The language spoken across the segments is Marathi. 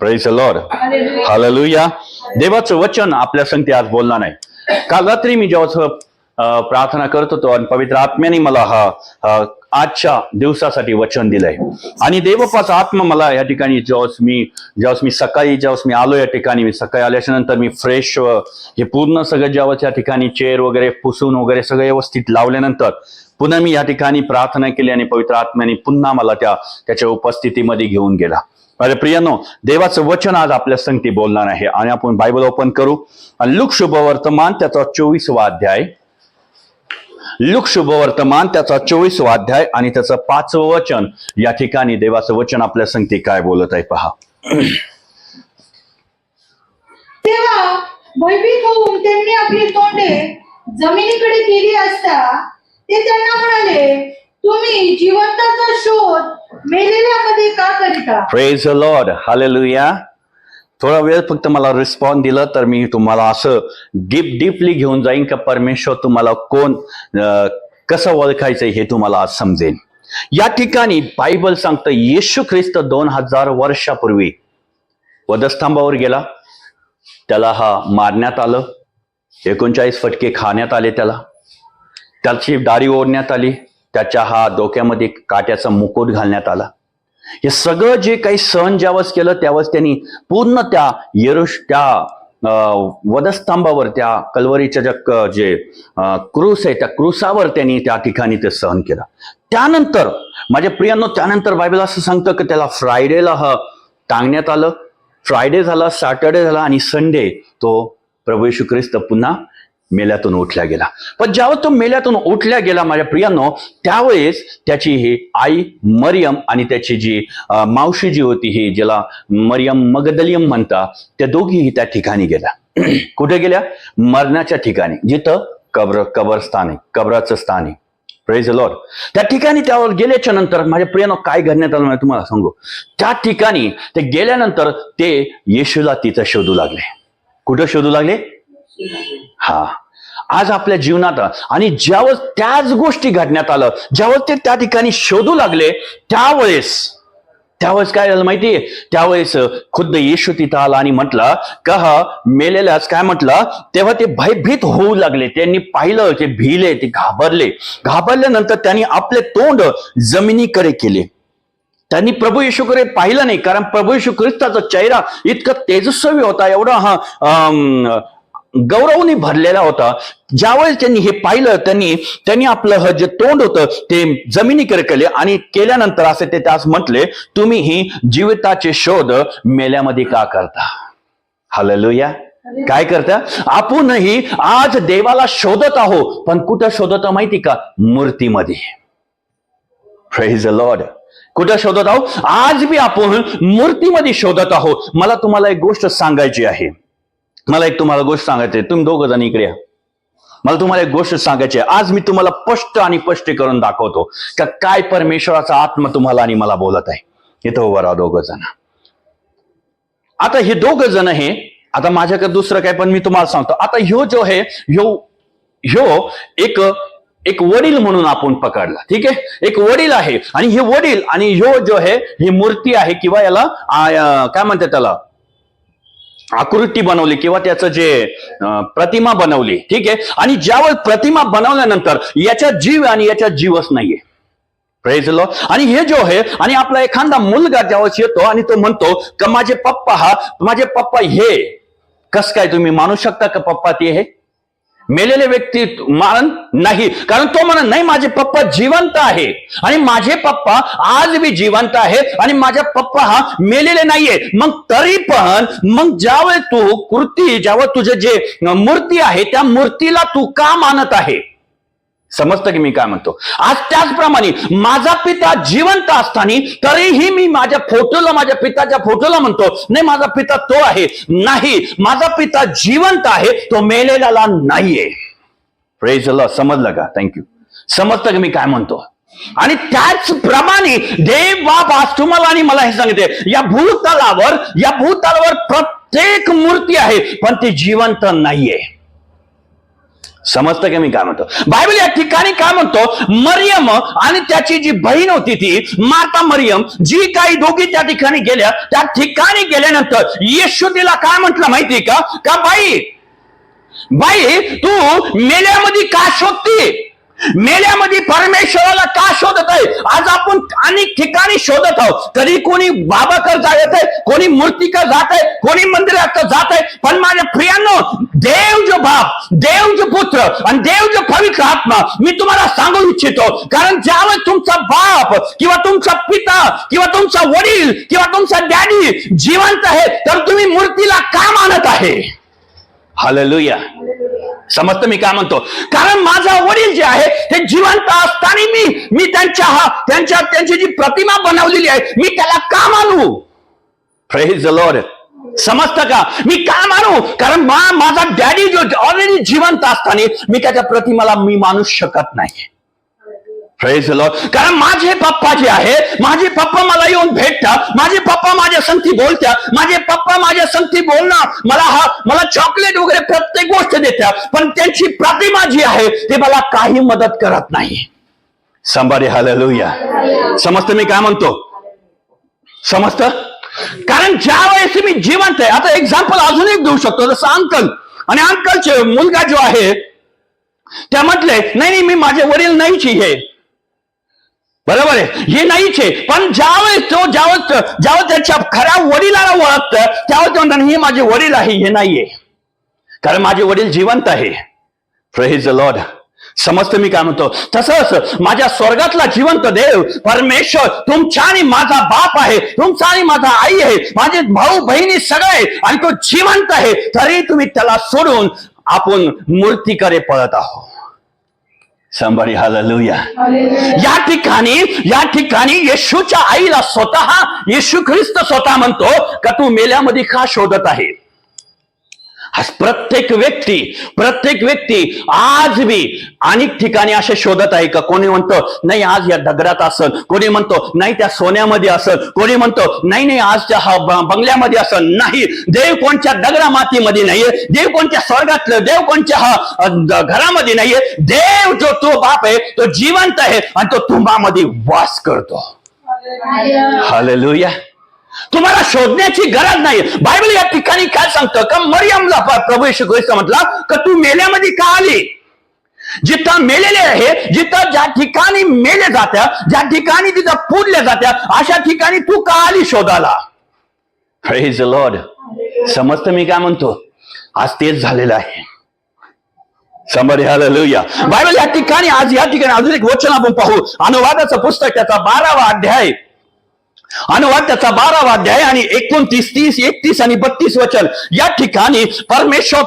Praise the Lord. हालेलुया. देवाचं वचन आपल्या संगती आज बोलणार नाही. काल रात्री मी जेव्हा प्रार्थना करत होतो आणि पवित्र आत्म्याने मला आजच्या दिवसासाठी वचन दिलंय आणि देवबापाचा आत्मा मला या ठिकाणी जेव्हा मी सकाळी मी आलो या ठिकाणी, मी सकाळी आल्याच्या नंतर मी फ्रेश हे पूर्ण सगळं जेव्हा या ठिकाणी चेअर वगैरे पुसून वगैरे सगळं व्यवस्थित लावल्यानंतर पुन्हा मी या ठिकाणी प्रार्थना केली आणि पवित्र आत्म्याने पुन्हा मला त्याच्या उपस्थितीमध्ये घेऊन गेला. अरे प्रियानो, देवाचं वचन आज आपल्या संगती बोलणार आहे आणि आपण बायबल ओपन करू आणि लूक शुभवर्तमान त्याचा 24वा अध्याय, लूक शुभवर्तमान त्याचा 24वा अध्याय आणि त्याचं 5वं वचन. या ठिकाणी देवाचं वचन आपल्या संगती काय बोलत आहे पहा. तेव्हा भयभीत होऊन त्यांनी आपली तोंडे जमिनीकडे केली असता ते त्यांना म्हणाले, तुम्ही जिवंताचा शोध मेलेल्यामध्ये का करीता? Praise the Lord. हालेलुया. थोडा वेळ फक्त मला रिस्पॉन्स दिलं तर मी तुम्हाला असं डीपली घेऊन जाईन का परमेश्वर तुम्हाला कसं ओळखायचंय हे तुम्हाला आज समजेल. या ठिकाणी बायबल सांगतं येशू ख्रिस्त 2000 वर्षापूर्वी वधस्तंभावर गेला, त्याला मारण्यात आलं, 39 फटके खाण्यात आले, त्याची दाढी ओढण्यात आली, त्याच्या डोक्यामध्ये काट्याचा मुकुट घालण्यात आला. हे सगळं जे काही सहन ज्यावेळेस केलं त्यावेळेस त्यांनी पूर्ण त्या वधस्तंभावर, त्या कल्वरीच्या जे क्रूस आहे त्या क्रूसावर त्यांनी त्या ठिकाणी ते सहन केलं. त्यानंतर माझ्या प्रियांनो, त्यानंतर बायबल असं सांगतं की त्याला फ्रायडेला टांगण्यात आलं. फ्रायडे झाला, सॅटर्डे झाला आणि संडे तो प्रभू येशू ख्रिस्त पुन्हा मेल्यातून उठल्या गेला. पण जेव्हा तो मेल्यातून उठल्या गेला माझ्या प्रियांनो, त्यावेळेस त्याची ही आई मरियम आणि त्याची जी मावशी जी होती, ही ज्याला मरियम मगदलियम म्हणता, त्या दोघीही त्या ठिकाणी गेल्या. कुठे गेल्या? मरणाच्या ठिकाणी, जिथं कबरस्थान आहे, कबराचं स्थान आहे. Praise the Lord. त्या ठिकाणी त्यावर गेल्याच्या नंतर माझ्या प्रियांनो काय घडण्यात आलं तुम्हाला सांगू. त्या ठिकाणी ते गेल्यानंतर ते येशूला तिथं शोधू लागले. कुठं शोधू लागले? आज आपल्या जीवनात आणि ज्यावेळेस त्याच गोष्टी घडण्यात आलं, ज्यावेळेस ते त्या ठिकाणी शोधू लागले, त्यावेळेस काय झालं माहितीये? त्यावेळेस खुद्द येशू तिथं आला आणि म्हटलं का मेलेल्यास काय म्हटलं, तेव्हा ते भयभीत होऊ लागले. त्यांनी पाहिलं, ते भिले, ते घाबरल्यानंतर त्यांनी आपले तोंड जमिनीकडे केले. त्यांनी प्रभू येशूकडे पाहिलं नाही, कारण प्रभू येशू ख्रिस्ताचा चेहरा इतका तेजस्वी होता, एवढा गौरवने भरलेला होता. ज्यावेळेस त्यांनी हे पाहिलं, त्यांनी आपलं जे तोंड होतं ते जमिनीकडे केले आणि केल्यानंतर असे ते त्यास म्हटले, तुम्ही ही जीविताचे शोध मेल्यामध्ये का करता? हालेलुया. काय करता? आपणही आज देवाला शोधत आहोत, पण कुठं शोधत माहिती का? मूर्तीमध्ये. Praise the Lord. कुठं शोधत आहोत? आज बी आपण मूर्तीमध्ये शोधत आहोत. मला तुम्हाला एक गोष्ट सांगायची आहे. तुम्हाला गोष्ट सांगायची आहे. तुम्ही दोघं जण इकडे या. मला तुम्हाला एक गोष्ट सांगायची आहे. आज मी तुम्हाला स्पष्ट करून दाखवतो का काय परमेश्वराचा आत्मा तुम्हाला आणि मला बोलत आहे. इथं उभं राहा दोघं जण. आता हे दोघं जण हे, आता माझ्याकडे दुसरं काय, पण मी तुम्हाला सांगतो. आता ह्यो जो आहे, ह्यो एक वडील म्हणून आपण पकडला. ठीक आहे, एक वडील आहे आणि हे वडील आणि ह्यो जो आहे ही मूर्ती आहे, किंवा याला काय म्हणतात, त्याला आकृती बनवली किंवा त्याचं जे प्रतिमा बनवली. ठीक आहे, आणि ज्यावेळेस प्रतिमा बनवल्यानंतर याच्यात जीव आणि याच्यात जीवच नाहीये. Praise the Lord. आणि हे जो आहे, आणि आपला एखादा मुलगा ज्यावेळेस येतो आणि तो म्हणतो का माझे पप्पा हे, कस काय तुम्ही मानू शकता का पप्पा ते हे? मेलेले व्यक्ती मान नाही, कारण तो म्हणत नाही माझे पप्पा जिवंत आहे आणि माझे पप्पा आज बी जिवंत आहेत आणि माझ्या पप्पा मेलेले नाहीये. मग तरी पण मग ज्यावेळेस तुझे जे मूर्ती आहे त्या मूर्तीला तू का मानत आहे? समजतं की मी काय म्हणतो? आज त्याचप्रमाणे माझा पिता जिवंत असताना तरीही मी माझ्या पिताच्या फोटोला म्हणतो नाही माझा पिता तो आहे. नाही, माझा पिता जिवंत आहे, तो मेलेला नाहीये. Praise the Lord. समजलं का? थँक्यू. समजतं की मी काय म्हणतो? आणि त्याचप्रमाणे देव बाप आज तुम्हाला आणि मला हे सांगते, या भूतलावर प्रत्येक मूर्ती आहे, पण ती जिवंत नाहीये. समजतं का मी काय म्हणतो? बायबल या ठिकाणी काय म्हणतो, मरियम आणि त्याची जी बहीण होती ती माता मरियम, जी काही दोघी त्या ठिकाणी गेल्या, त्या ठिकाणी गेल्यानंतर येशू तिला काय म्हटलं माहितीये का, का बाई तू मेल्यामध्ये का शोधते, मेल्यामध्ये परमेश्वराला का शोधत आहे? आज आपण अनेक ठिकाणी शोधत आहोत. कधी कोणी बाबाकडे जात आहे, कोणी मूर्तीकडे जात आहे, कोणी मंदिरात जात आहे. पण माझ्या प्रियांनो, देव जो बाप, देव जो पुत्र आणि देव जो पवित्र आत्मा, मी तुम्हाला सांगू इच्छितो, कारण ज्यावेळेस तुमचा बाप किंवा तुमचा पिता किंवा तुमचा वडील किंवा तुमचा डॅडी जिवंत आहे, तर तुम्ही मूर्तीला का मानत आहे? हालेलुया. समजतं मी काय म्हणतो? कारण माझा वडील जे आहे ते जिवंत असताना मी त्यांची जी प्रतिमा बनवलेली आहे, मी त्याला का मानू? Praise the Lord. समजतं का? मी का मानू? कारण माझा डॅडी जो ऑलरेडी जिवंत असताना मी त्याच्या प्रतिमाला मी मानू शकत नाही. Praise the Lord. कारण माझे पप्पा जे आहे, माझे पप्पा मला येऊन भेटतात, माझे पप्पा माझ्या संगती बोलतात, माझे पप्पा माझ्या संगती बोलणार, मला चॉकलेट वगैरे प्रत्येक गोष्ट देतात, पण त्यांची प्रतिमा जी आहे ते मला काही मदत करत नाही. somebody hallelujah. समजतं मी काय म्हणतो? समजतं? कारण ज्या वेळेस मी जिवंत आहे, आता एक्झाम्पल अजून एक देऊ शकतो, जसं अंकल आणि अंकलचे मुलगा जो आहे त्या म्हटले नाही मी माझे वडील नाहीच हे, बरोबर आहे, हे नाहीच आहे. पण ज्यावेळेस त्याच्या खऱ्या वडिलाला ओळखतं, त्यावेळेस ते म्हणतात हे माझे वडील आहे, हे नाहीये, कारण माझे वडील जिवंत आहे. Praise the Lord. समजतं मी काय म्हणतो? तसंच माझ्या स्वर्गातला जिवंत देव परमेश्वर तुमचा आणि माझा बाप आहे, तुमचा आणि माझा आई आहे, माझे भाऊ बहिणी सगळे, आणि तो जिवंत आहे, तरी तुम्ही त्याला सोडून आपण मूर्तीकडे पळत आहोत. Somebody hallelujah. या ठिकाणी येशूच्या आईला स्वतः येशू ख्रिस्त स्वतः म्हणतो का तू मेल्यामध्ये का शोधत आहे? आज प्रत्येक व्यक्ती आज बी अनेक ठिकाणी असे शोधत आहे का? कोणी म्हणतो नाही आज या दगडात असेल, कोणी म्हणतो नाही त्या सोन्यामध्ये असेल, कोणी म्हणतो नाही आज त्या बंगल्यामध्ये असेल. नाही, देव कोणत्या दगडा मातीमध्ये नाहीये, देव कोणत्या स्वर्गातलं, देव कोणत्या घरामध्ये नाहीये. देव जो तो बाप आहे तो जिवंत आहे आणि तो तुम्हामध्ये वास करतो. हालेलुया. तुम्हाला शोधण्याची गरज नाही. बायबल या ठिकाणी काय सांगतं का मरियमला प्रभू येशू ख्रिस्त म्हटला का तू मेल्यामध्ये का आली? जिथं मेलेले आहे, जिथं ज्या ठिकाणी मेले जात्या, ज्या ठिकाणी तिथं पुरल्या जात्या, अशा ठिकाणी तू का आली शोधाला? Praise the Lord. समजतं मी काय म्हणतो? आज तेच झालेलं आहे. somebody hallelujah. बायबल या ठिकाणी अजून एक वचन आपण पाहू. अनुवादाचं पुस्तक त्याचा 12वा अध्याय, अनुवाद त्याचा 12वा अध्याय आणि 29, 30, 31 आणि 32 वचन. या ठिकाणी परमेश्वर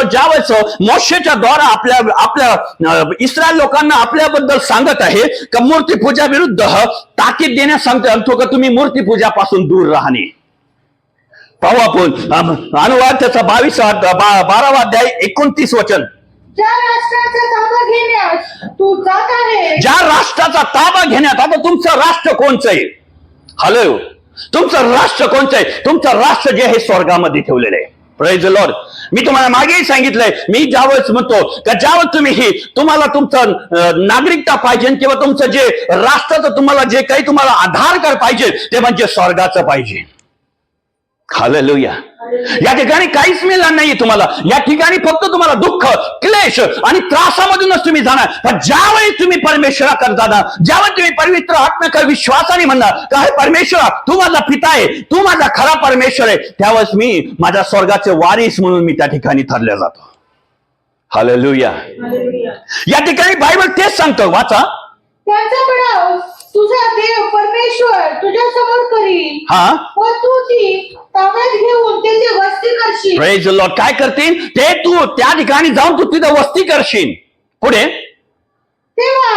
ज्यावेळेस मोशेच्या द्वारा आपल्या इस्रायल लोकांना आपल्याबद्दल सांगत आहे का मूर्तीपूजा विरुद्ध ताकीद देण्यास सांगतो का तुम्ही मूर्तीपूजापासून दूर राहणे. पाहू आपण अनुवाद त्याचा 12वा अध्याय 29 वचन. ज्या राष्ट्राचा ताबा घेण्यास तू जात आहे, ज्या राष्ट्राचा ताबा घेण्यात, आता तुमचं राष्ट्र कोणचं आहे? हॅलो, तुमचं राष्ट्र कोणचं आहे? तुमचं राष्ट्र जे आहे स्वर्गामध्ये ठेवलेलं आहे. Praise the Lord. मी तुम्हाला मागेही सांगितलंय, मी ज्यावेळेस म्हणतो का ज्यावेळेस तुम्हाला तुमचं नागरिकता पाहिजे किंवा तुमचं जे राष्ट्राचं तुम्हाला तुम्हाला आधार कार्ड पाहिजे ते म्हणजे स्वर्गाचं पाहिजे. हालेलुया. या ठिकाणी काहीच मिळणार नाही तुम्हाला. या ठिकाणी फक्त तुम्हाला दुःख, क्लेश आणि त्रासामधूनच तुम्ही जाणार. पण ज्यावेळी तुम्ही परमेश्वराकडे जाणार, ज्यावेळी तुम्ही पवित्र आत्म्याकडे विश्वासाने म्हणणार का हे परमेश्वर तू माझा पिता आहे, तू माझा खरा परमेश्वर आहे, त्यावेळेस मी माझ्या स्वर्गाचे वारीस म्हणून मी त्या ठिकाणी ठरल्या जातो. हालेलुया. या ठिकाणी बायबल तेच सांगतो, वाचा. त्यांचा बळाव तुझा देव परमेश्वर तुझ्या समोर करील, हा, व तू ती ताब्यात घेऊन तेथे वस्ती करशील. Praise the Lord. काय करतील ते? तू त्या ठिकाणी जाऊन तू तिथं वस्ती करशील. पुढे तेव्हा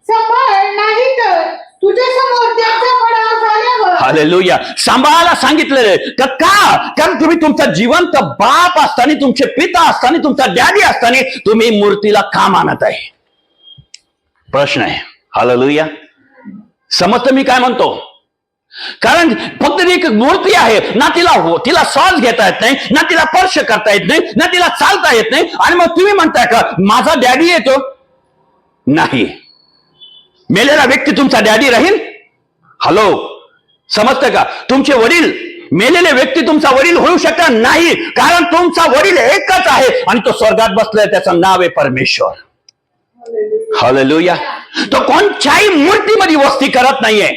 सांभाळ, नाही तर तुझ्या समोर त्यांचा बळाव झाल्यावर. हालेलुया. सांभाळायला सांगितलेलं का? कारण तुम्ही तुमचा जिवंत बाप असताना, तुमचे पिता असताना, तुमचा डॅडी असताना तुम्ही मूर्तीला का मानत आहे? प्रश्न आहे. हालेलुया. समजतं मी काय म्हणतो? कारण फक्त ती एक मूर्ती आहे ना, तिला श्वास घेता येत नाही, ना तिला स्पर्श करता येत नाही, ना तिला चालता येत नाही. आणि मग तुम्ही म्हणताय का माझा डॅडी येतो? नाही. मेलेला व्यक्ती तुमचा डॅडी राहील? हॅलो, समजतं का? तुमचे वडील, मेलेले व्यक्ती तुमचा वडील होऊ शकत नाही, कारण तुमचा वडील एकच आहे आणि तो स्वर्गात बसलाय, त्याचं नाव आहे परमेश्वर. हालेलुया. तो कोणत्याही मूर्तीमध्ये वस्ती करत नाहीये.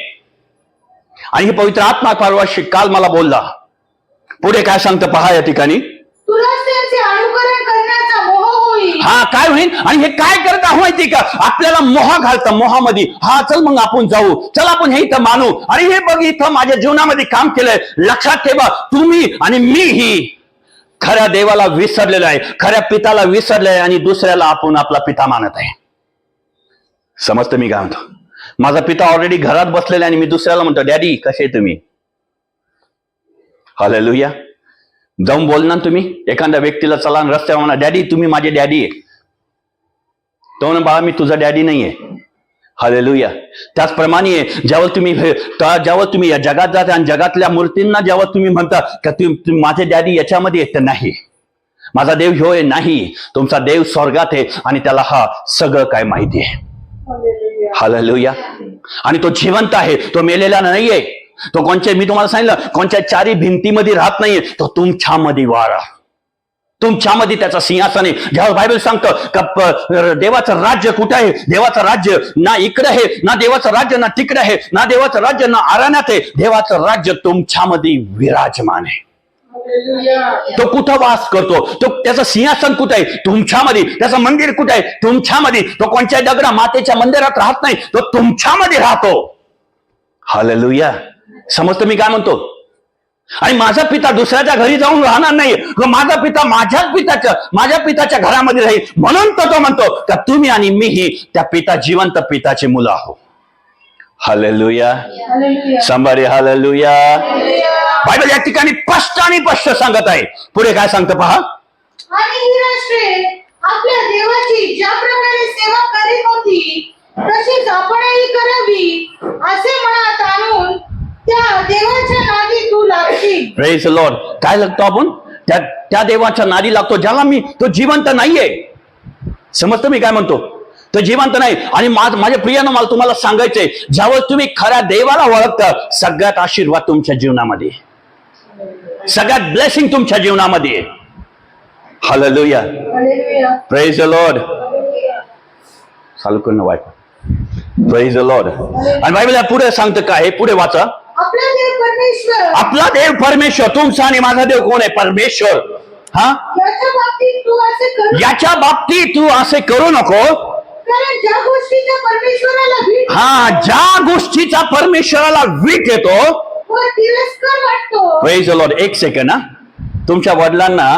आणि हे पवित्र आत्मा परवा काल मला बोलला. पुढे काय सांगतं पहा या ठिकाणी, तुला त्यांचे अनुकरण करण्याचा मोह होईल. हा, काय होईल? आणि हे काय करत आहोत माहिती का? आपल्याला मोह घालतं, मोहामध्ये. हा, चल मग आपण जाऊ, चल आपण हे इथं मानू, आणि हे बघ इथं माझ्या जीवनामध्ये काम केलंय. लक्षात ठेवा, तुम्ही आणि मीही खऱ्या देवाला विसरलेलो आहे, खऱ्या पिताला विसरलेलं आहे, आणि दुसऱ्याला आपण आपला पिता मानत आहे. समजतं मी काय म्हणतो? माझा पिता ऑलरेडी घरात बसलेला आहे आणि मी दुसऱ्याला म्हणतो डॅडी कसे तुम्ही. हालेलुया. जाऊन बोलणार तुम्ही एखाद्या व्यक्तीला, चला रस्त्यावर म्हणा डॅडी तुम्ही माझे डॅडी आहे. तो म्हणा बाळा मी तुझा डॅडी नाहीये. हालेलुया. त्याचप्रमाणे जेव्हा तुम्ही या जगात जाता आणि जगातल्या मूर्तींना जेव्हा तुम्ही म्हणता का तुम्ही माझे डॅडी याच्यामध्ये येत नाही, माझा देव ह्यो आहे, नाही, तुमचा देव स्वर्गात आहे आणि त्याला हा सगळं काय माहिती आहे. हालेलुया. आणि तो जिवंत आहे, तो मेलेला नाहीये. तो कोणत्या, मी तुम्हाला सांगितलं, कोणत्या चारी भिंतीमध्ये राहत नाहीये, तो तुमच्यामध्ये वारा, तुमच्यामध्ये त्याचा सिंहासन आहे. जेव्हा बायबल सांगतं का देवाचं राज्य कुठं आहे, देवाचं राज्य ना इकडे आहे, ना देवाचं राज्य ना तिकडे आहे, ना देवाचं राज्य ना आरण्यात आहे. देवाचं राज्य तुमच्यामध्ये विराजमान आहे. तो कुठं वास करतो? तो त्याचं सिंहासन कुठं आहे? तुमच्यामध्ये. त्याचं मंदिर कुठं आहे? तुमच्यामध्ये. तो कोणत्या दगडा मातेच्या मंदिरात राहत नाही, तो तुमच्यामध्ये राहतो. हालेलुया. समजतं मी काय म्हणतो? आणि माझा पिता दुसऱ्याच्या घरी जाऊन राहणार नाही, माझा पिता माझ्या पिताच्या घरामध्ये राहील. म्हणून तो म्हणतो का तुम्ही आणि मीही त्या पिता, जिवंत पिताची मुलं आहोत. हालेलुया. somebody hallelujah. बायबल या ठिकाणी स्पष्ट सांगत आहे. पुढे काय सांगतं पहा. आणि ही राष्ट्रे आपल्या देवाची ज्या प्रकारे सेवा करीत होती तशीच आपणही करावी असे मनात आणून त्या देवाच्या नादी तू लागशील. Praise the Lord. काय लागतो आपण? त्या देवाच्या नादी लागतो ज्याला तो जिवंत नाहीये. समजतं मी काय म्हणतो? तो जिवंत नाही. आणि माझ्या प्रियानं मला तुम्हाला सांगायचंय, ज्यावेळेस तुम्ही खऱ्या देवाला ओळखता, सगळ्यात आशीर्वाद तुमच्या जीवनामध्ये, सगळ्यात ब्लेसिंग तुमच्या जीवनामध्ये. हालेलुया. Praise the Lord. चालू करणं वाईट. Praise the Lord. आणि बायबल पुढे सांगतं काय? पुढे वाचा. आपला देव परमेश्वर. तुमचा आणि माझा देव कोण आहे? परमेश्वर. हा, याच्या बाबतीत तू असे करू नको, कारण ज्या गोष्टीचा परमेश्वराला हा, ज्या गोष्टीचा परमेश्वराला वीट येतो, तिरस्कार वाटतो. Praise the Lord. एक सेकंड. हा, तुमच्या वडिलांना,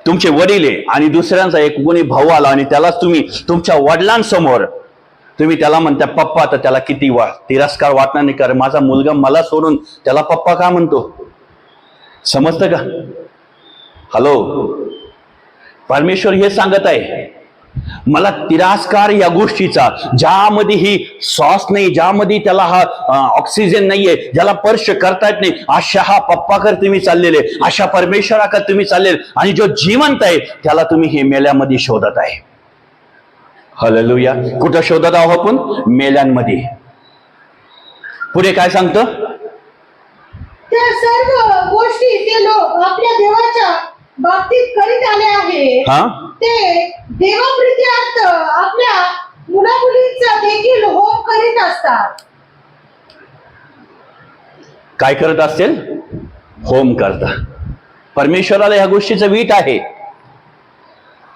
तुमचे वडील आहे आणि दुसऱ्यांचा एक कोणी भाऊ आला आणि त्यालाच तुम्ही तुमच्या वडिलांसमोर तुम्ही त्याला म्हणता पप्पा, तर त्याला किती तिरस्कार वाटणार नाही? कारण माझा मुलगा मला सोडून त्याला पप्पा का म्हणतो? समजतं का? हॅलो. परमेश्वर हे सांगत आहे, मला तिरस्कार या गोष्टीचा, ज्यामध्ये ही श्वास नाही, ज्यामध्ये त्याला हा ऑक्सिजन नाहीये, ज्याला स्पर्श करता येत नाही, अशा हा पप्पाकर तुम्ही चाललेले, अशा परमेश्वराकडे तुम्ही चाललेले, आणि जो जिवंत आहे त्याला तुम्ही हे मेल्यामध्ये शोधत आहे. हालेलुया. कुठं शोधत आहोत आपण? मेल्यांमध्ये. पुढे काय सांगतं? त्या सर्व गोष्टी ते लोक आपल्या देवाच्या बाबतीत करीत आले आहे. ते देवप्रित्यार्थ आपल्या मुलामुलींचा देखील होम करीत असतात. काय करत असतील? होम करता. परमेश्वराला ह्या गोष्टीचं वीट आहे.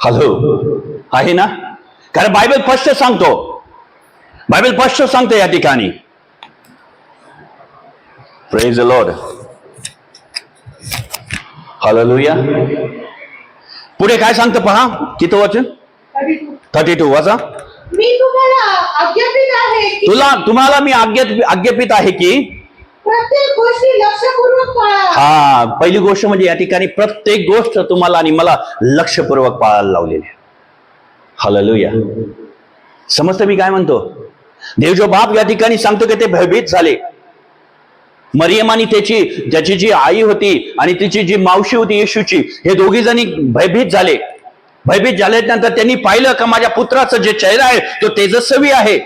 हॅलो, आहे ना? कारण बायबल स्पष्ट सांगतो, बायबल स्पष्ट सांगतो या ठिकाणी. Praise the Lord. हालेलुया. पुढे काय सांगतं पहा. किती वचन? 32 वाचा. मी तुम्हाला आज्ञापित आहे की तुम्हाला मी आज्ञापित आहे की प्रत्येक गोष्टी लक्षपूर्वक पाळा. हा, पहिली गोष्ट म्हणजे या ठिकाणी प्रत्येक गोष्ट तुम्हाला आणि मला लक्षपूर्वक पाळायला लावलेली आहे. हालेलुया. समजतं मी काय म्हणतो? देव जो बाप या ठिकाणी सांगतो की ते भयभीत झाले. मरियम आणि ज्याची जी आई होती आणि तिची जी मावशी होती येशूची, हे दोघी जणी भयभीत झाले. भयभीत झाल्यानंतर त्यांनी पाहिलं का माझ्या पुत्राचा जे चेहरा आहे तो तेजस्वी आहे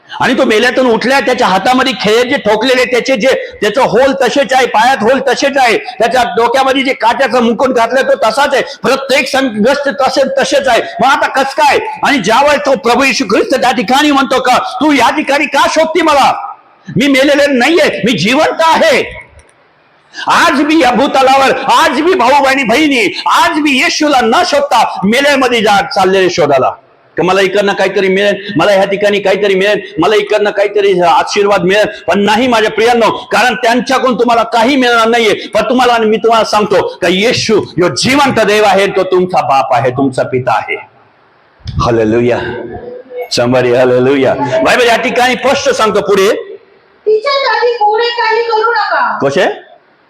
आणि तो मेल्यातून उठलाय. त्याच्या हातामध्ये खेळ जे ठोकलेले त्याचं होल तसेच आहे, पायात होल तसेच आहे, त्याच्या डोक्यामध्ये जे काट्याचं मुकुट घातलंय तो तसाच आहे, प्रत्येक संघर्ष तसेच आहे. मग आता कस काय? आणि ज्यावेळेस तो प्रभू येशू ख्रिस्त त्या ठिकाणी म्हणतो का तू या ठिकाणी का शोधती मला? मी मेलेले नाहीये, मी जिवंत आहे. आज मी या भूतलावर, आज मी भाऊ बहिणी, आज मी येशूला न शोधता मेल्यामध्ये चाललेले शोधाला. मला इकडनं काहीतरी मिळेल, मला ह्या ठिकाणी काहीतरी मिळेल, मला इकडनं काहीतरी आशीर्वाद मिळेल. पण नाही माझ्या प्रियांनो, कारण त्यांच्याकडून तुम्हाला काही मिळणार नाहीये. पण मी तुम्हाला सांगतो का येशू जो जिवंत देव आहे, तो तुमचा बाप आहे, तुमचा पिता आहे. Hallelujah, somebody hallelujah. बायबल या ठिकाणी स्पष्ट सांगतो पुढे, तिच्यात आधी पुढे काही करू नका. कसे?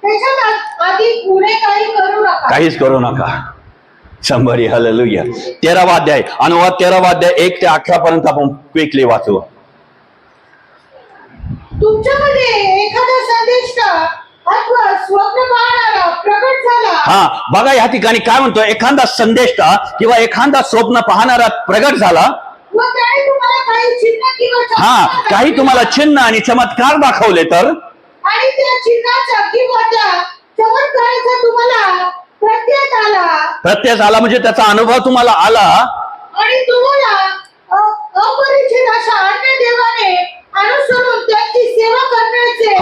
त्याच्यात आधी पुढे काही करू नका. काहीच करू नका. somebody hallelujah. 13वा अध्याय, अनुवाद 13वा अध्याय 1 ते 18 पर्यंत आपण क्विकली वाचू. तुमच्यामध्ये एखादा संदेष्टा अथवा स्वप्न पाहणारा प्रकट झाला. हा बघा या ठिकाणी काय म्हणतो, एखादा संदेष्टा किंवा एखादा स्वप्न पाहणारा प्रगट झाला. व त्याने तुम्हाला काही चिन्ह किंवा चमत्कार काही तुम्हाला चिन्ह आणि चमत्कार दाखवले तर, आणि त्या चिन्हाचा किंवा त्या चमत्काराचा तुम्हाला प्रत्यय आला म्हणजे त्याचा अनुभव तुम्हाला आला आणि तुम्हाला अपरिचित अशा अन्य देवाने अनुसरून त्यांची सेवा करण्याचे.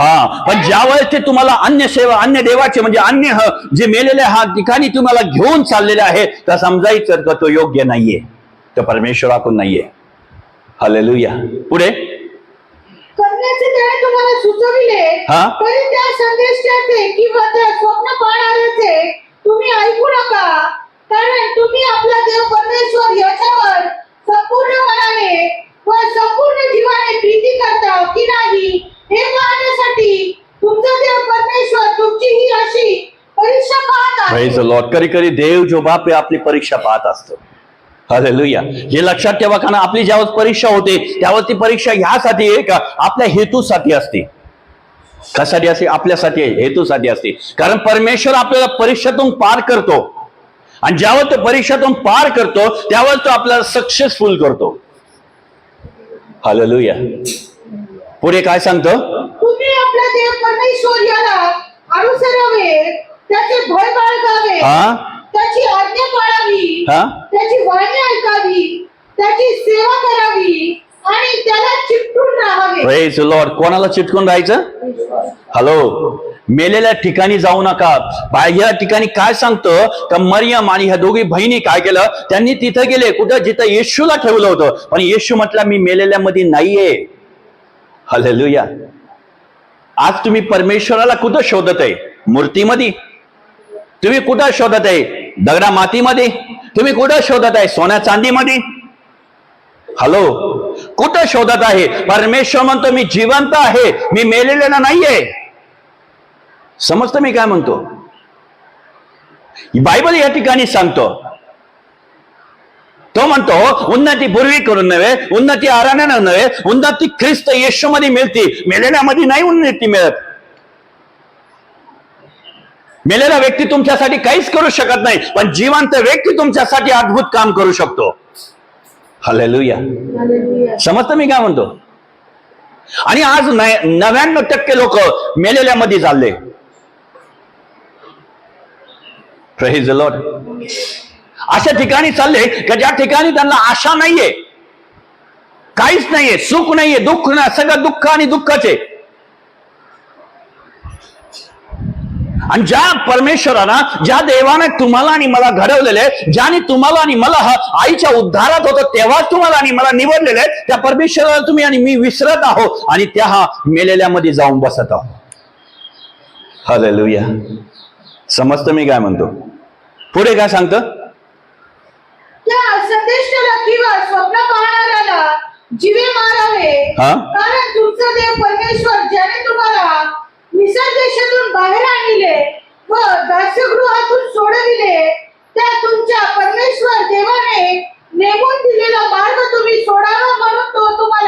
पण ज्यावेळेस ते तुम्हाला अन्य देवाचे म्हणजे जे मेलेले हा ठिकाणी तुम्हाला घेऊन चाललेले आहे, तर समजायचं तर तो योग्य नाहीये, तो परमेश्वराकडून नाहीये. हालेलुया. पुढे करण्याचे त्याने तुम्हाला सुचविले, तरी त्या संदेशाचे किंवा त्या स्वप्न पाहणाऱ्याचे तुम्ही ऐकू नका. कारण तुम्ही आपला देव परमेश्वर याच्यावर संपूर्ण मनाने व संपूर्ण जीवाने प्रीती करता की नाही हे पाहण्यासाठी तुमचा देव परमेश्वर तुमची ही अशी परीक्षा पाहत आहे. Praise the Lord. कधी देव जो बाप आहे आपली परीक्षा पाहत असतो. हालेलुया. हे लक्षात ठेवा, कारण आपली ज्यावेळेस परीक्षा होते त्यावेळेस ती परीक्षा ह्यासाठी आहे का आपल्या हेतूसाठी असते. कशासाठी असते? आपल्यासाठी, हेतूसाठी असते. कारण परमेश्वर आपल्याला परीक्षेतून पार करतो आणि ज्यावेळेस तो परीक्षेतून पार करतो त्यावेळेस तो आपल्याला सक्सेसफुल करतो. हालेलुया. पुढे काय सांगतो? तुम्ही आपला देव परमेश्वर याला अनुसरावे, त्याचे भय बाळगावे, त्याची आज्ञा पाळावी, त्याची वाणी ऐकावी, त्याची सेवा करावी आणि त्याला चिटकून राहावे. Praise the Lord. कोणाला चिटकून राहायचं? हॅलो. मेलेल्या ठिकाणी जाऊ नका. बाह्य ठिकाणी काय सांगतं का मरियम आणि ह्या दोघी बहिणी काय केलं, त्यांनी तिथं गेले कुठं जिथं येशूला ठेवलं होतं, पण येशू म्हटलं मी मेलेल्या मध्ये नाहीये. हालेलुया. आज तुम्ही परमेश्वराला कुठं शोधत आहे? मूर्तीमध्ये? तुम्ही कुठं शोधत आहे? दगडा मातीमध्ये? तुम्ही कुठं शोधत आहे? सोन्या चांदीमध्ये? हॅलो, कुठं शोधत आहे? परमेश्वर म्हणतो मी जिवंत आहे, मी मेलेला नाहीये. समजतं मी काय म्हणतो? बायबल या ठिकाणी सांगतो, तो म्हणतो उन्नती पूर्वी करून नव्हे, उन्नती आराण्यानं नव्हे, उन्नती ख्रिस्त येशू मध्ये मिळते, मेलेल्यामध्ये नाही उन्नती मिळत. मेलेला व्यक्ती तुमच्यासाठी काहीच करू शकत नाही, पण जिवंत व्यक्ती तुमच्यासाठी अद्भुत काम करू शकतो. हालेलुया. समजतं मी काय म्हणतो? आणि आज 99% लोक मेलेल्यामध्ये चालले. Praise the Lord. अशा ठिकाणी चालले की ज्या ठिकाणी त्यांना आशा नाहीये, काहीच नाहीये, सुख नाहीये, दुःख नाही, सगळं दुःख आणि दुःखाचे. आणि ज्या परमेश्वरानं, ज्या देवानं तुम्हाला आणि मला घडवलेले, ज्याने तुम्हाला आणि मला आईच्या उद्धारात होतं तेव्हाच तुम्हाला आणि मला निवडलेले, त्या परमेश्वराला तुम्ही आणि मी विसरत आहोत आणि त्या मेलेल्यामध्ये जाऊन बसत आहोत. हालेलुया. समजतं मी काय म्हणतो? पुढे काय सांगतं? त्या संदेशाला किंवा स्वप्न पाहणाऱ्याला जीवे मारावे, कारण तुमचा देव परमेश्वर ज्याने तुम्हाला मिस्र देशातून बाहेर आणले व दास्यगृहातून सोडविले, त्या तुमच्या परमेश्वर देवाने नेमून दिलेला मार्ग तुम्ही सोडावा म्हणून तो तुम्हाला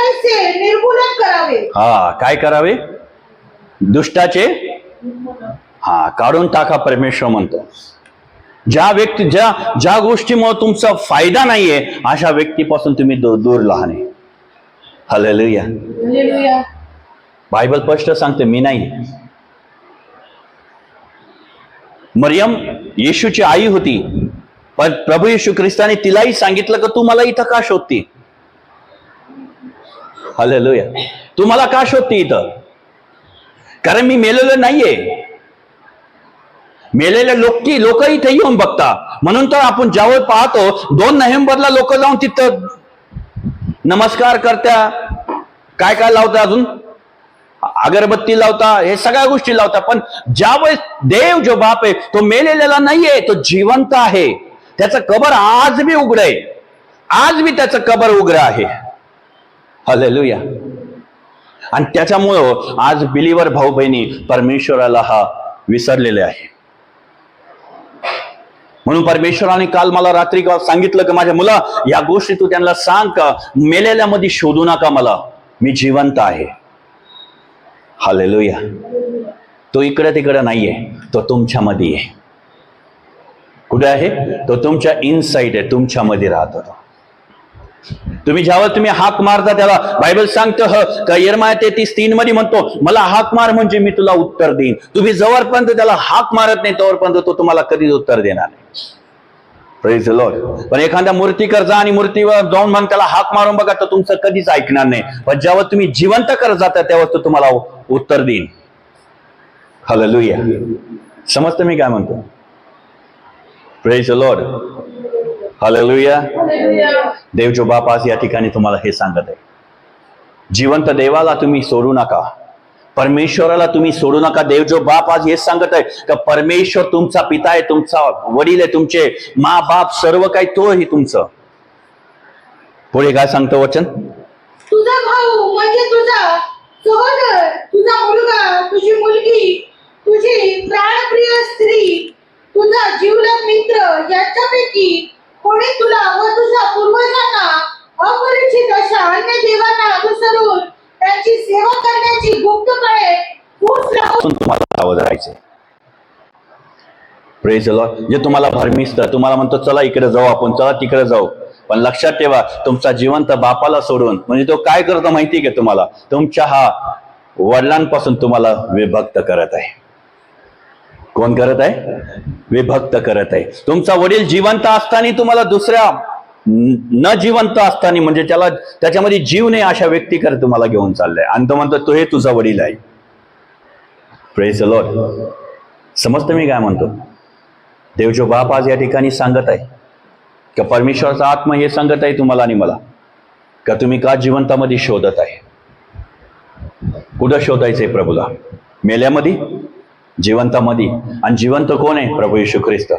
बुराईचे निर्मूलन करावे. हा, काय करावे? दुष्टाचे काढून टाका, परमेश्वर म्हणतो. ज्या व्यक्ती ज्या गोष्टीमुळे तुमचा फायदा नाहीये अशा व्यक्तीपासून तुम्ही दूर लहाने. हालेलुया. हालेलुया. बायबल स्पष्ट सांगते, मी नाही. मरियम येशूची आई होती, पण प्रभू येशू ख्रिस्ताने तिलाही सांगितलं की तू मला इथं का शोधती? हालेलुया. तू मला का शोधती इथं? कारण मी मेलेलो नाहीये. मेलेले लोक इथे येऊन बघता. म्हणून तर आपण ज्यावेळेस पाहतो 2 नोव्हेंबरला लोक जाऊन तिथं नमस्कार करत्या, काय काय लावता, अजून अगरबत्ती लावता, हे सगळ्या गोष्टी लावता. पण ज्यावेळेस देव जो बाप आहे तो मेलेला नाहीये, तो जिवंत आहे. त्याचं कबर आज बी उघड आहे. आज बी त्याचं कबर उघड आहे. हालेलुया. आणि त्याच्यामुळं आज बिलीवर भाऊ बहिणी परमेश्वराला विसरलेले आहे. म्हणून परमेश्वराने काल मला रात्री सांगितलं की माझ्या मुला, या गोष्टी तू त्यांना सांग का मेलेल्यामध्ये शोधू नका मला, मी जिवंत आहे. हालेलुया. तो इकडे तिकडे नाहीये, तो तुमच्यामध्ये आहे. कुठे आहे? तो तुमच्या इनसाइड आहे, तुमच्यामध्ये राहतो. तुम्ही तुम्ही हाक मारता त्याला बायबल सांगतं का यिर्मया 33:3 मध्ये म्हणतो, मला हाक मार म्हणजे मी तुला उत्तर देईन. तुम्ही जवळपर्यंत त्याला हाक मारत नाही तोवरपर्यंत तो तुम्हाला कधीच उत्तर देणार नाही. Praise the Lord. पण एखाद्या मूर्तीकर जा आणि मूर्तीवर जाऊन मग त्याला हाक मारून बघा, तर तुमचं कधीच ऐकणार नाही. पण जेव्हा तुम्ही जिवंत करत जाता तेव्हा तो तुम्हाला उत्तर देईन. हालेलुया. समजतं मी काय म्हणतो? Praise the Lord. हालेलुया. देव जो बाप आज या ठिकाणी तुम्हाला हे सांगत आहे, जिवंत देवाला तुम्ही सोडू नका, परमेश्वराला तुम्ही सोडू नका. देव जो बाप आज हेच सांगत आहे का परमेश्वर तुमचा पिता आहे, तुमचा वडील आहे, तुमचे मा बाप सर्व काही तो आहे तुमचं. पुढे काय सांगतं वचन? तुझा भाऊ म्हणजे तुझा सहोदर, तुझा मुलगा, तुझी मुलगी, तुझी प्राणप्रिय स्त्री, तुझा जीवलग मित्र याच्यापैकी कोणी तुला व तुझ्या पूर्वजांना अपरिचित अशा अन्य देवांना अनुसरून त्यांची सेवा करण्याची गुप्त कळे तुम्हाला सावध राहायचे. Praise the Lord. जे तुम्हाला भरमिसतं, तुम्हाला म्हणतो चला इकडे जाऊ आपण, चला तिकडे जाऊ, पण लक्षात ठेवा तुमचा जिवंत बापाला सोडून, म्हणजे तो काय करतो माहिती का तुम्हाला? तुमच्या वडिलांपासून तुम्हाला विभक्त करत आहे. कोण करत आहे? विभक्त करत आहे. तुमचा वडील जिवंत असताना तुम्हाला दुसऱ्या न जिवंत असताना, म्हणजे त्याच्यामध्ये जीव नाही अशा व्यक्तीकडे तुम्हाला घेऊन चाललाय, आणि तो म्हणतो तो हे तुझा वडील आहे. Praise the Lord. समजतं मी काय म्हणतो? देव जो बाप आज या ठिकाणी सांगत आहे का परमेश्वराचा आत्मा हे सांगत आहे तुम्हाला आणि मला का तुम्ही का जिवंतामध्ये शोधत आहे? कुठं शोधायचंय प्रभूला? मेल्यामध्ये? जिवंतामध्ये. आणि जिवंत कोण आहे? प्रभू येशू ख्रिस्त.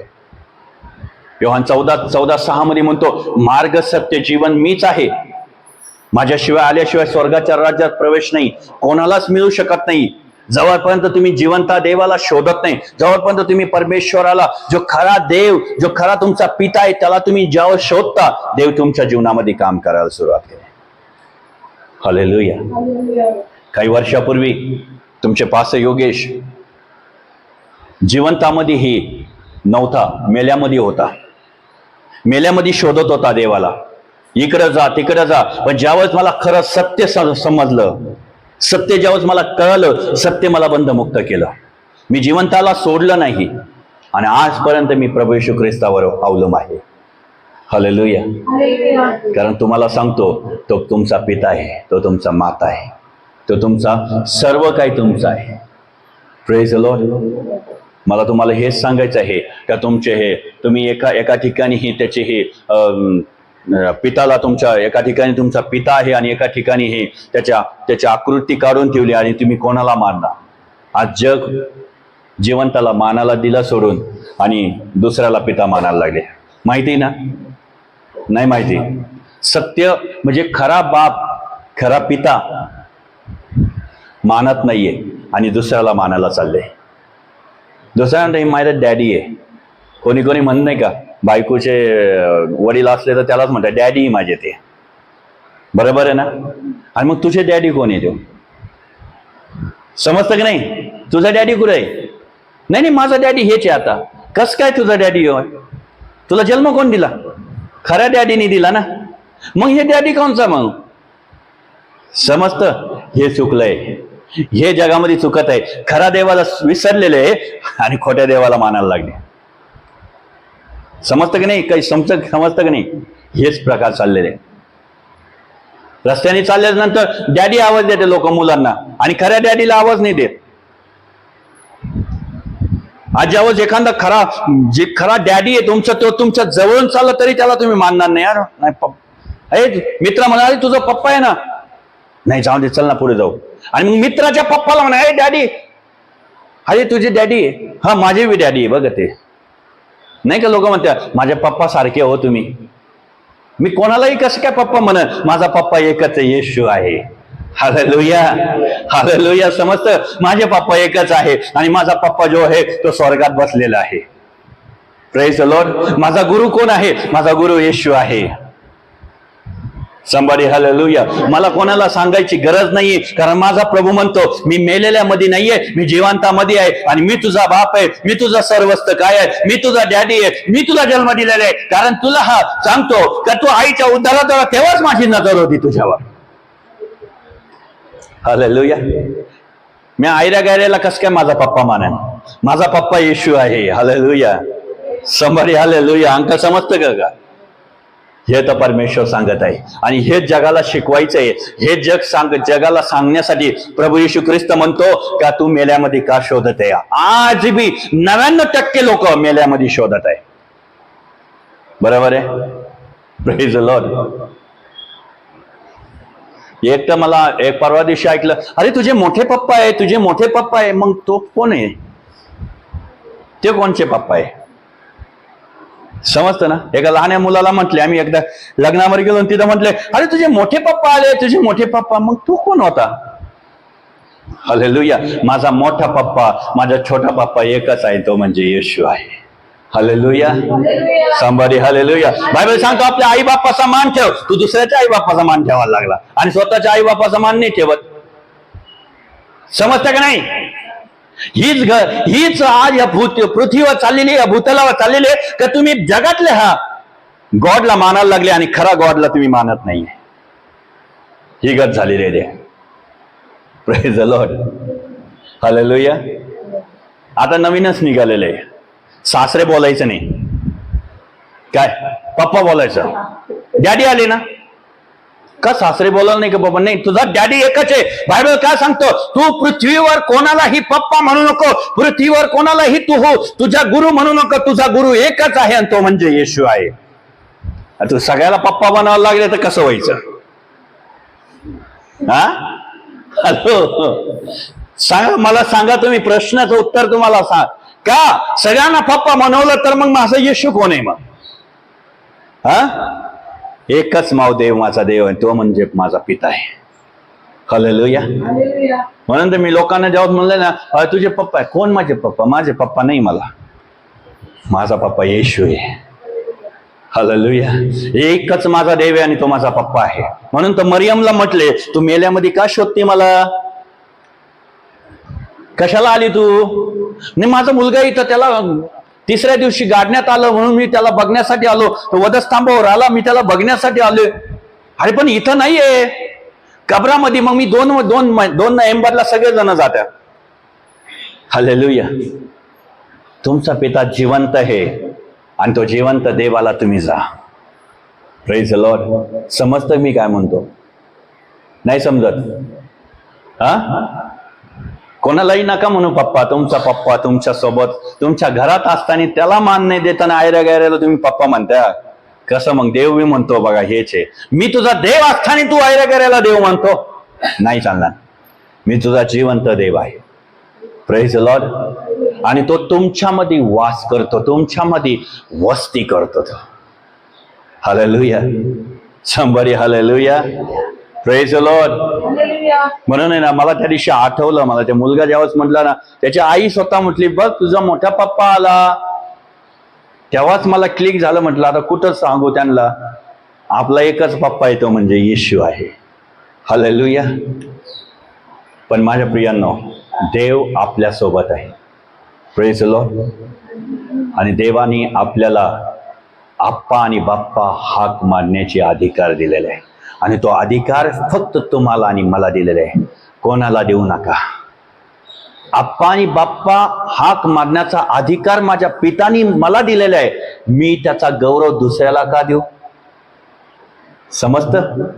योहान 14:6 मध्ये म्हणतो, मार्ग सत्य जीवन मीच आहे, माझ्याशिवाय आल्याशिवाय स्वर्गाच्या राज्यात प्रवेश नाही, कोणालाच मिळू शकत नाही. जवळपर्यंत तुम्ही जिवंत देवाला शोधत नाही, जवळपर्यंत तुम्ही परमेश्वराला, जो खरा देव, जो खरा तुमचा पिता आहे, त्याला तुम्ही जेव्हा शोधता, देव तुमच्या जीवनामध्ये काम करायला सुरुवात केली. हालेलुया. काही वर्षापूर्वी तुमचे पास्टर योगेश जिवंतामध्येही नव्हता, मेल्यामध्ये होता. मेल्यामध्ये शोधत होता देवाला, इकडं जा तिकडं जा. पण ज्यावेळेस मला खरं सत्य समजलं, सत्य ज्यावेळेस मला कळलं, सत्य मला बंधमुक्त केलं. मी जिवंताला सोडलं नाही, आणि आजपर्यंत मी प्रभू येशू ख्रिस्तावर अवलंब आहे. हालेलुया. कारण तुम्हाला सांगतो, तो तुमचा पिता आहे, तो तुमचा माता आहे, तो तुमचा सर्व काही तुमचा आहे. Praise the Lord. मला तुम्हाला हेच सांगायचं आहे का तुम्ही एका ठिकाणी त्याचे हे पिताला, तुमच्या एका ठिकाणी तुमचा पिता आहे आणि एका ठिकाणी हे त्याच्या आकृती काढून ठेवली, आणि तुम्ही कोणाला मानणार? आज जग जिवंताला मानाला दिला सोडून आणि दुसऱ्याला पिता मानायला लागले. माहिती ना? नाही माहिती. सत्य म्हणजे खरा बाप, खरा पिता मानत नाहीये आणि दुसऱ्याला मानायला चालले. दुसऱ्यांदा माझं डॅडी आहे. कोणी म्हणत नाही का, बायकोचे वडील असले तर त्यालाच म्हणतात डॅडी माझे ते. बरोबर आहे ना? आणि मग तुझे डॅडी कोण आहे? तो समजतं की नाही? तुझा डॅडी कुठे आहे? नाही नाही, माझा डॅडी हेच आहे. आता कस काय तुझा डॅडी होय? तुला जन्म कोण दिला? खऱ्या डॅडीने दिला ना. मग हे डॅडी कोणचा मग? समजतं? हे चुकलंय, हे जगामध्ये चुकत आहे. खरा देवाला विसरलेले आणि खोट्या देवाला मानायला लागले. समजतं की नाही? काही समजतं की नाही? हेच प्रकार चाललेले. रस्त्याने चालल्यानंतर डॅडी आवाज देते लोक मुलांना, आणि खऱ्या डॅडीला आवाज नाही देत. आज ज्यावेळेस एखादा खरा डॅडी आहे तुमचा, तो तुमच्या जवळून चालला तरी त्याला तुम्ही मानणार नाही. यार नाही, मित्र म्हणाले तुझा पप्पा आहे ना, नाही जाऊ दे, चल ना पुढे जाऊ. आणि मग मित्राच्या पप्पाला म्हणा, अरे डॅडी, अरे तुझे डॅडी आहे? हा, माझे बी डॅडी आहे बघ. ते नाही का लोक म्हणतात माझ्या पप्पा सारखे हो तुम्ही. मी कोणालाही कसं काय पप्पा म्हणत? माझा पप्पा एकच आहे, येशू आहे. Hallelujah, hallelujah. समजतं? माझे पप्पा एकच आहे, आणि माझा पप्पा जो आहे तो स्वर्गात बसलेला आहे. Praise the Lord. माझा गुरु कोण आहे? माझा गुरु येशू आहे. somebody hallelujah. मला कोणाला सांगायची गरज नाहीये, कारण माझा प्रभू म्हणतो मी मेलेल्यामध्ये नाहीये, मी जिवंतामध्ये आहे. आणि मी तुझा बाप आहे, मी तुझा सर्वस्व काय आहे, मी तुझा डॅडी आहे, मी तुला जन्म दिलेला आहे. कारण तुला हा सांगतो का तू आईच्या उद्धारात होता तेव्हाच माझी नजर होती तुझ्यावर. हालेलुया. मी आयऱ्या गायऱ्याला कस काय माझा पप्पा मानेन? माझा पप्पा येशू आहे. Hallelujah, somebody hallelujah. अंक समजतं का? हे तर परमेश्वर सांगत आहे, आणि हे जगाला शिकवायचं आहे. हे जगाला सांगण्यासाठी प्रभू येशू ख्रिस्त म्हणतो का तू मेल्यामध्ये का शोधत आहे? आज बी 99% लोक मेल्यामध्ये शोधत आहे. बरोबर आहे? Praise the Lord. एक तर मला एक परवा दिवशी ऐकलं, अरे तुझे मोठे पप्पा आहे, तुझे मोठे पप्पा आहे. मग तो कोण आहे? ते कोणचे पप्पा आहे? समजतं ना? एका लहान मुलाला म्हटले, आम्ही एकदा लग्नावर गेलो, तिथं म्हटले, अरे तुझे मोठे पप्पा आले, तुझे मोठे पप्पा. मग तू कोण होता? हालेलुया. माझा मोठा पप्पा, माझा छोटा पप्पा एकच आहे, तो म्हणजे येशू आहे. Hallelujah, somebody hallelujah. बायबल सांगतो आपल्या आई बाप्पाचा मान ठेव. तू दुसऱ्याच्या आई बाप्पाचा मान ठेवायला लागला, आणि स्वतःच्या आई बाप्पाचा मान नाही ठेवत. समजतं का नाही? हीच आज या पृथ्वीवर चाललेली, या भूतलावर चाललेली का तुम्ही जगातले गॉडला मानायला लागले, आणि खरा गॉडला तुम्ही मानत नाहीये. ही गत झालेली आहे. Praise the Lord. हालेलुया. आता नवीनच निघालेलं आहे, सासरे बोलायचं नाही, काय पप्पा बोलायचं. डॅडी आले ना का सासरे बोलायला नाही का बाबा? नाही, तुझा डॅडी एकच आहे. बायबल काय सांगतो? तू पृथ्वीवर कोणालाही पप्पा म्हणू नको, पृथ्वीवर कोणालाही तू तुझा गुरु म्हणू नको. तुझा गुरु एकच आहे, आणि तो म्हणजे येशू आहे. तू सगळ्याला पप्पा बनावं लागले तर कसं व्हायचं? हा, हॅलो, सांगा मला, सांगा तुम्ही. प्रश्नाचं उत्तर तुम्हाला सांग. का सगळ्यांना पप्पा म्हणवलं तर मग माझा येशू कोण आहे मग? हा, एकच देव माझा देव आहे, तो म्हणजे माझा पिता आहे. हालेलुया. म्हणून तर मी लोकांना जेव्हा म्हणलं ना, तुझे पप्पा आहे, कोण माझे पप्पा? माझे पप्पा नाही, माझा पप्पा येशू आहे. हालेलुया. एकच माझा देव आहे, आणि तो माझा पप्पा आहे. म्हणून तर मरियमला म्हटले, तू मेल्यामध्ये का शोधते मला? कशाला आली तू? नाही, माझा मुलगा इथं, त्याला तिसऱ्या दिवशी गाडण्यात आलं, म्हणून मी त्याला बघण्यासाठी आलो. तो वधस्तंभावर आला, मी त्याला बघण्यासाठी आलो. अरे पण इथं नाहीये, कबरामध्ये. मग मी दोन नोव्हेंबरला सगळेजण जातात. हालेलुया. तुमचा पिता जिवंत आहे, आणि तो जिवंत देवाला तुम्ही जा. Praise the Lord. समजतं मी काय म्हणतो? नाही समजत? हा, कोणालाही नका म्हणू पप्पा. तुमचा पप्पा तुमच्या सोबत तुमच्या घरात असताना त्याला मान नाही देताना आयऱ्या गायऱ्याला तुम्ही पप्पा म्हणता. कसं मग? देव मी म्हणतो बघा, हेच आहे. मी तुझा देव असताना तू आयऱ्या गायऱ्याला देव म्हणतो? नाही चालणार. मी तुझा जिवंत देव आहे. Praise the Lord. आणि तो तुमच्यामध्ये वास करतो, तुमच्यामध्ये वस्ती करतो तो. Hallelujah. somebody hallelujah. Praise the Lord. म्हणून आहे ना, मला त्या दिवशी आठवलं, मला त्या मुलगा जेव्हाच म्हटला ना, त्याची आई स्वतः म्हटली, बघ तुझा मोठा पप्पा आला. तेव्हाच मला क्लिक झालं. म्हटलं आता कुठं सांगू त्यांना? आपला एकच पप्पा येतो म्हणजे येशू आहे. हालेलुया. पण माझ्या प्रियांनो, देव आपल्या सोबत आहे. Praise the Lord. आणि देवाने आपल्याला आप्पा आणि बाप्पा हाक मारण्याचे अधिकार दिलेले आहे. आणि तो अधिकार फक्त तुम्हाला आणि मला दिलेला आहे, कोणाला देऊ नका. आप्पा आणि बाप्पा हाक मारण्याचा अधिकार माझ्या पितानी मला दिलेला आहे. मी त्याचा गौरव दुसऱ्याला का देऊ? समजतं?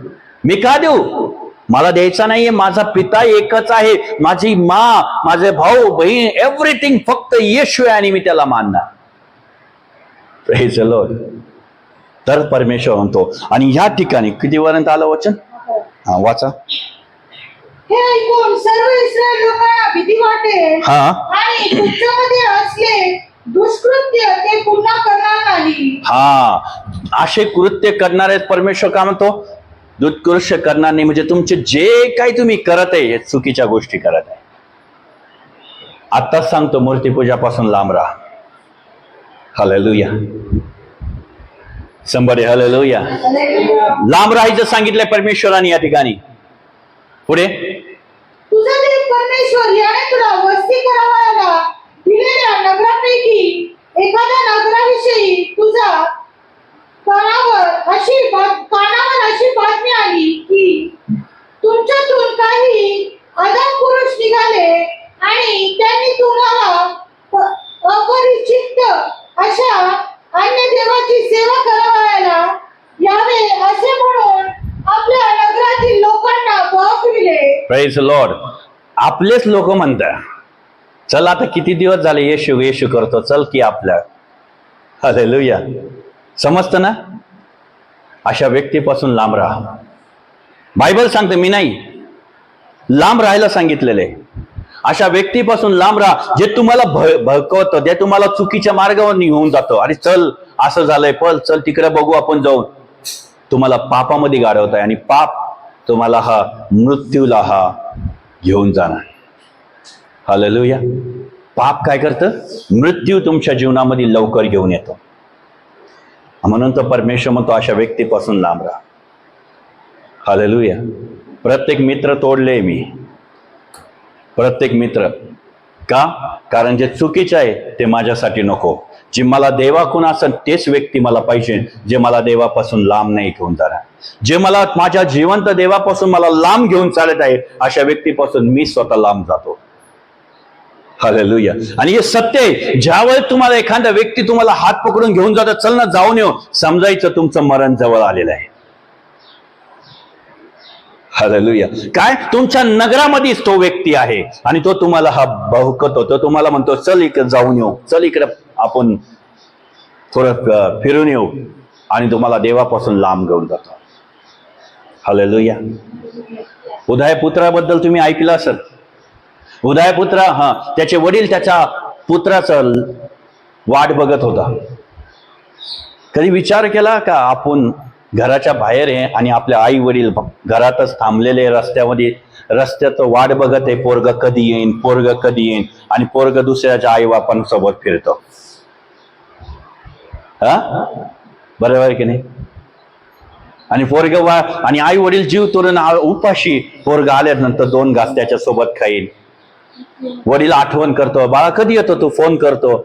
मी का देऊ? मला द्यायचा नाहीये. माझा पिता एकच आहे, माझी मा, माझे भाऊ बहीण, एव्हरीथिंग फक्त येशू आहे आणि मी त्याला मानणार. Praise the Lord. तर परमेश्वर म्हणतो. आणि या ठिकाणी कितीपर्यंत आलं वचन? हा, वाचा. हे ऐकून सर्व इस्रायल लोकांना भीती वाटेल हा. आणि तुमच्यामध्ये असले दुष्कृत्य ते पुन्हा करणार नाही. हा, असे कृत्य करणारे परमेश्वर काय म्हणतो? दुष्कृत्य करणार नाही. म्हणजे तुमचे जे काही तुम्ही करत आहे, चुकीच्या गोष्टी करत आहे. आताच सांगतो, मूर्तीपूजापासून लांब राहा. हालेलुया. संबडे हालेलुया. लांब राहायचं सांगितलंय परमेश्वराने या ठिकाणी. पुढे, तुझा देव परमेश्वर याने तुला वस्ती करावयाला दिलेल्या नगरापैकी एखाद्या नगराविषयी तुझा कानावर अशी बातमी आली की तुमच्यातून काही अधम पुरुष निघाले आणि त्यांनी तुम्हाला अपरिचित अशा अन्य देवाची सेवा करावयाला यावे असे म्हणून आपल्या नगरातील लोकांना बहकविले. Praise the Lord. आपलेच लोक म्हणतात, चल आता किती दिवस झाले येशू येशू करतो, चल की आपल्या. हालेलुया. समजतं ना? अशा व्यक्तीपासून लांब राहा. बायबल सांगते, मी नाही, लांब राहायला सांगितलेलं आहे. अशा व्यक्तीपासून लांब राहा जे तुम्हाला भडकवतं, जे तुम्हाला चुकीच्या मार्गावर घेऊन जातं. अरे चल, असं झालंय, चल तिकडे बघू आपण जाऊन. तुम्हाला पापामध्ये गाडवत आहे आणि पाप तुम्हाला मृत्यूला घेऊन जाणार. हालेलुया. पाप काय करतं? मृत्यू तुमच्या जीवनामध्ये लवकर घेऊन येतो. म्हणून तर परमेश्वर म्हणतो, अशा व्यक्तीपासून लांब राहा. हालेलुया. प्रत्येक मित्र तोडले मी, प्रत्येक मित्र. का? कारण जे चुकीचं आहे ते माझ्यासाठी नको. जे मला देवाकडून असेल तेच व्यक्ती मला पाहिजे, जे मला देवापासून लांब नाही घेऊन जाणार. जे मला माझ्या जिवंत देवापासून मला लांब घेऊन चालत आहे, अशा व्यक्तीपासून मी स्वतः लांब जातो. हालेलुया. आणि हे सत्य आहे. ज्यावेळेस तुम्हाला एखादा व्यक्ती तुम्हाला हात पकडून घेऊन जातो, चल ना जाऊन येऊ, समजायचं तुमचं मरण जवळ आलेलं आहे. हालेलुया. काय? तुमच्या नगरामध्येच तो व्यक्ती आहे आणि तो तुम्हाला बहकतो. तो तुम्हाला म्हणतो, चल इकडे जाऊन येऊ, चल इकडे आपण थोडं फिरून येऊ, आणि तुम्हाला देवापासून लांब घेऊन जातो. हालेलुया. उदयपुत्राबद्दल तुम्ही ऐकलं असेल. उदयपुत्र, त्याचे वडील त्याच्या पुत्राचं वाट बघत होता. कधी विचार केला का आपण घराच्या बाहेर आहे आणि आपल्या आई वडील घरातच थांबलेले, रस्त्यात वाट बघत आहे, पोरग कधी येईन, पोरग कधी येईन, आणि पोरग दुसऱ्याच्या आई बापांसोबत फिरतो. बरोबर की नाही? आणि पोरग आणि आई वडील जीव तोडून उपाशी, पोरग आल्यानंतर 2 घास त्याच्या सोबत खाईन. वडील आठवण करतो, बाळा कधी येतो तू, फोन करतो.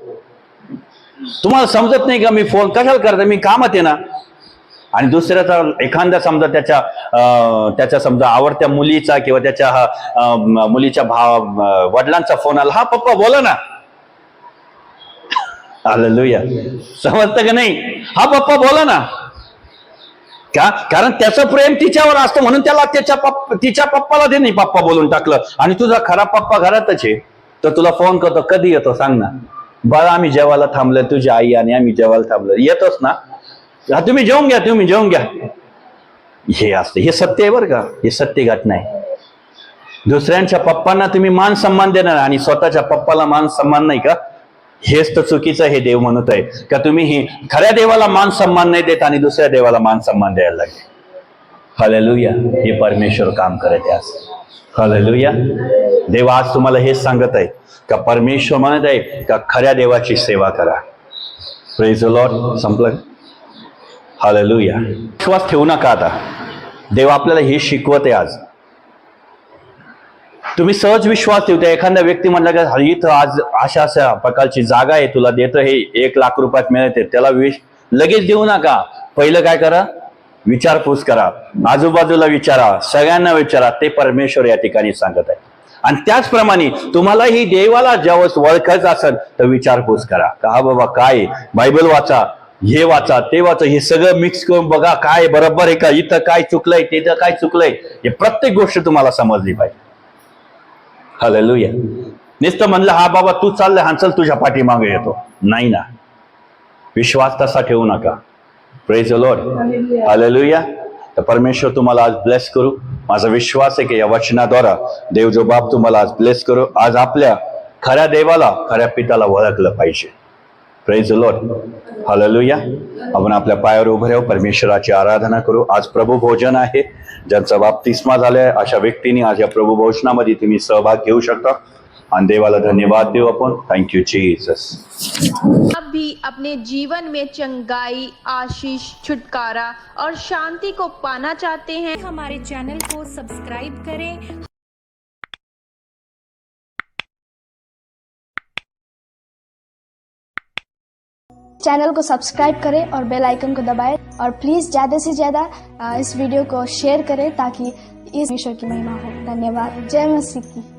तुम्हाला समजत नाही का मी फोन कशाला करतो, मी कामात आहे ना. आणि दुसऱ्याचा एखादा समजा त्याच्या समजा आवडत्या मुलीचा किंवा त्याच्या मुलीच्या वडिलांचा फोन आला, पप्पा बोला ना. हालेलुया. समजतं का नाही? पप्पा बोला ना. का? कारण त्याचं प्रेम तिच्यावर असतं, म्हणून त्याला तिच्या पप्पाला ते नाही पप्पा बोलून टाकलं. आणि तुझा खरा पप्पा घरातच आहे, तर तुला फोन करतो, कधी येतो सांग ना. बाळा आम्ही जेवायला थांबलोय, तुझी आई आणि आम्ही जेवायला थांबलोय, येतोच ना. तुम्ही जेवून घ्या. हे असते, हे सत्य आहे बरं का. हे सत्य घटना आहे. दुसऱ्यांच्या पप्पांना तुम्ही मान सन्मान देणार आणि स्वतःच्या पप्पाला मान सन्मान नाही का? हेच तर चुकीचं हे देव म्हणत आहे का तुम्ही ही खऱ्या देवाला मान सन्मान नाही देत आणि दुसऱ्या देवाला मान सन्मान द्यायला लागले. हालेलुया. हे परमेश्वर काम करत आहे. हालेलुया. देव आज तुम्हाला हेच सांगत आहे का परमेश्वर म्हणत आहे का खऱ्या देवाची सेवा करा. Praise the Lord. संपलं. हालेलुया. विश्वास ठेवू नका आता. देव आपल्याला हे शिकवत आहे आज. तुम्ही सहज विश्वास ठेवता. एखादा व्यक्ती म्हणला की इथं आज अशा अशा प्रकारची जागा आहे, तुला देतं, हे 1,00,000 रुपयात मिळते, त्याला लगेच देऊ नका. पहिलं काय करा, विचारपूस करा, आजूबाजूला विचारा, सगळ्यांना विचारा. ते परमेश्वर या ठिकाणी सांगत आहे. आणि त्याचप्रमाणे तुम्हाला ही देवाला ज्यावेळेस ओळखायचं असेल तर विचारपूस करा. का हा बाबा काय, बायबल वाचा, हे वाचा, ते वाचा, हे सगळं मिक्स करून बघा काय बरोबर आहे का, इथं काय चुकलंय, तिथं काय चुकलंय, हे प्रत्येक गोष्ट तुम्हाला समजली पाहिजे. हालेलुया. नुसतं म्हणलं हा बाबा तू चाललंय, हा चल तुझ्या पाठीमागे येतो, नाही ना. विश्वास तसा ठेवू नका. Praise the Lord. हालेलुया. तर परमेश्वर तुम्हाला आज ब्लेस करू. माझा विश्वास आहे की या वचनाद्वारा देव जो बाप तुम्हाला आज ब्लेस करू. आज आपल्या खऱ्या देवाला, खऱ्या पित्याला ओळखलं पाहिजे. Praise the Lord. हालेलुया. आपण आपल्या पायावर उभे राहू, परमेश्वराची आराधना करू. आज प्रभू भोजन आहे. ज्यांचा बाप्तिस्मा झालाय अशा व्यक्तींनी आज या प्रभू भोजनामध्ये तुम्ही सहभाग घेऊ शकता. आणि देवाला धन्यवाद देऊ आपण. Thank you Jesus. आप भी अपने जीवन में चंगाई, आशीष, छुटकारा और शांति को पाना चाहते हैं? हमारे चैनल को सब्सक्राइब करें। चैनल को सब्सक्राइब करें और बेल आइकन को दबाएं और प्लीज़ ज़्यादा से ज़्यादा इस वीडियो को शेयर करें ताकि इस ईश्वर की महिमा हो। धन्यवाद। जय मसीह की।